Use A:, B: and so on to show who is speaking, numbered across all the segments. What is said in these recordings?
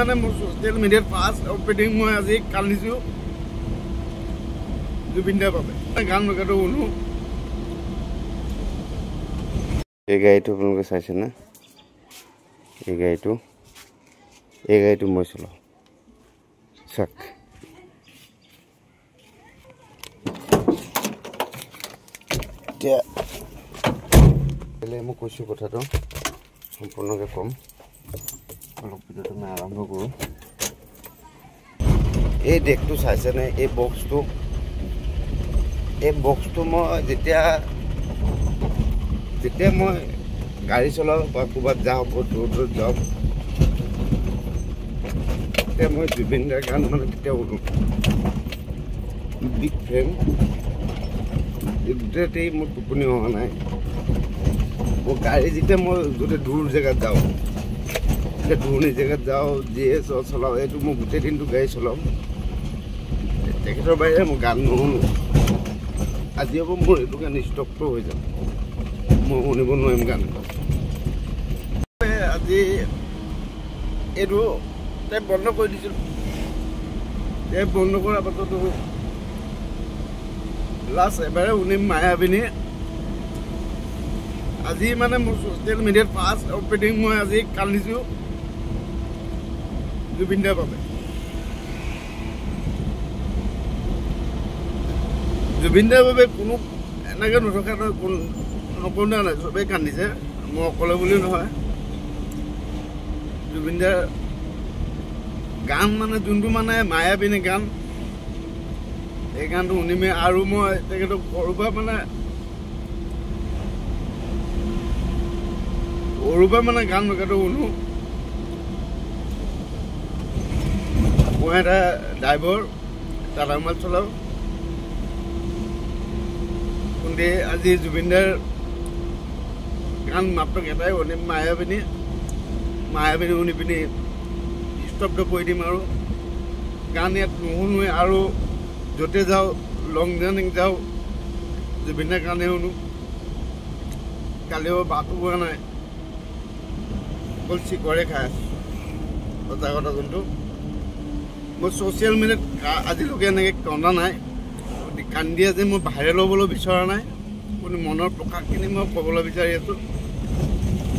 A: মানে মোৰ ছ'চিয়েল মিডিয়াত ফাৰ্ষ্ট অপেনিং মই আজি কান্দিছোঁ জুবিন দাৰ বাবে গান লগাটো শুনো।
B: এই গাড়ীটো আপোনালোকে চাইছে না? এই গাড়ীটো মই চলাওঁ চাওক। এতিয়া মই কৈছোঁ কথাটো সম্পূৰ্ণকৈ ক'ম, অলপ ভিডিঅ'টো মই আৰম্ভ কৰোঁ। এই ডেকটো চাইছেনে? এই বক্সটো মই যেতিয়া মই গাড়ী চলাওঁ বা ক'ৰবাত যাওঁ, বহুত দূৰত যাওঁ, তেতিয়া মই জুবিন দাৰ গান মানে কেতিয়াও শুনো। বিগ ফেন গোটেই মোৰ টোপনি অহা নাই। মোৰ গাড়ী যেতিয়া মই গোটেই দূৰ জেগাত যাওঁ, এতিয়া দূৰণি জেগাত যাওঁ, যিয়ে চলাওঁ, এইটো মই গোটেই দিনটো গাড়ী চলাওঁ। তেখেতৰ বাহিৰে মই গান নুশুনো। আজি হ'ব মোৰ এইটো গান ষ্টপটো হৈ যাব, মই শুনিব নোৱাৰিম গান। আজি এইটো টেপ বন্ধ কৰি দিছিলোঁ। টেপ বন্ধ কৰাৰ পাছতো লাষ্ট এবাৰে শুনিম মায়াবিনী। আজি মানে মোৰ ছ'চিয়েল মিডিয়াত ফাৰ্ষ্ট অপেনিং মই আজি কান্দিছোঁ জুবিন দাৰ বাবে। জুবিন দাৰ বাবে কোনো এনেকৈ নথকা নকোনা নাই, চবেই কান্দিছে, মই অকলে বুলিও নহয়। জুবিন দাৰ গান মানে যোনটো মানে মায়াবিনী গান, এই গানটো শুনিমেই। আৰু মই তেখেতক সৰুৰ পৰা মানে গান লগাটো শুনো। মই এটা ড্ৰাইভাৰ, টাটা মোবাইল চলাওঁ। কিন্তু আজি জুবিন দাৰ গান মাত্ৰ এটাই শুনিম, মায়াবিনী শুনি পিনি ষ্টপটো কৰি দিম। আৰু গান ইয়াত নুশুনোৱে। আৰু য'তে যাওঁ, লং জাৰ্ণিং যাওঁ, জুবিন দাৰ গানে শুনো। কালিও ভাতো খোৱা নাই, অকল চিকৰে খাই আছোঁ। সঁচা কথা যোনটো মই ছ'চিয়েল মিডিয়াত আজিলৈকে এনেকৈ কন্দা নাই, কান্দি আজি মই ভাইৰেল হ'বলৈ বিচৰা নাই। কোনো মনৰ প্ৰকাশখিনি মই ক'বলৈ বিচাৰি আছোঁ।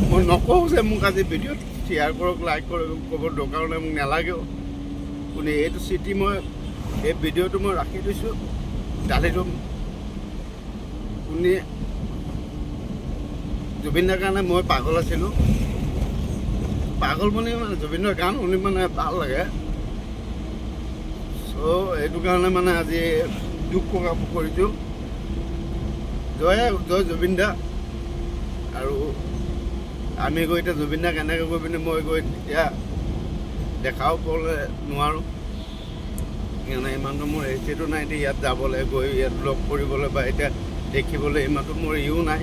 B: মই নকওঁ যে মোক আজি ভিডিঅ'ত শ্বেয়াৰ কৰক, লাইক কৰক, ক'ব দৰকাৰ নাই, মোক নালাগেও। কোনে এইটো চিঠি মই এই ভিডিঅ'টো মই ৰাখি থৈছোঁ, ডালি থ'ম। কোনে জুবিন দাৰ কাৰণে মই পাগল আছিলোঁ। পাগল মানে জুবিন দাৰ গান শুনি মানে ভাল লাগে। চ' এইটো কাৰণে মানে আজি দুখ প্ৰকাশ কৰিছোঁ। জয় জুবিন দা। আৰু আমি গৈ এতিয়া জুবিন দাক এনেকৈ গৈ পিনে মই গৈ এতিয়া দেখাও ক'বলৈ নোৱাৰোঁ। সেইকাৰণে ইমানটো মোৰ হেচিটো নাই এতিয়া ইয়াত যাবলৈ, গৈ ইয়াত লগ কৰিবলৈ বা এতিয়া দেখিবলৈ ইমানটো মোৰ ইও নাই।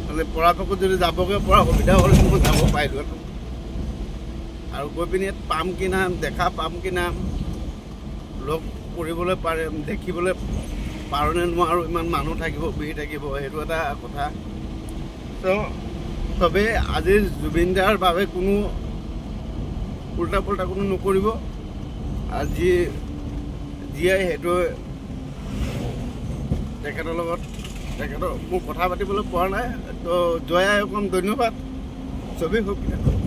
B: মানে পৰাপক্ষত যদি যাবগৈ পৰা সুবিধা হ'লে মই যাব পাৰিলোঁ। আৰু গৈ পিনি ইয়াত পাম কি নাম, দেখা পাম কি নাম, লগ কৰিবলৈ পাৰে, দেখিবলৈ পাৰোঁনে নোৱাৰোঁ, ইমান মানুহ থাকিব, ভিৰ থাকিব, সেইটো এটা কথা। ত' চবেই আজি জুবিন দাৰ বাবে কোনো উল্টা পুল্টা কোনো নকৰিব। আজি জীয়াই সেইটো তেখেতৰ লগত মোক কথা পাতিবলৈ পোৱা নাই। তো জয়াই অকণ ধন্যবাদ, চবেই সুখী থাকক।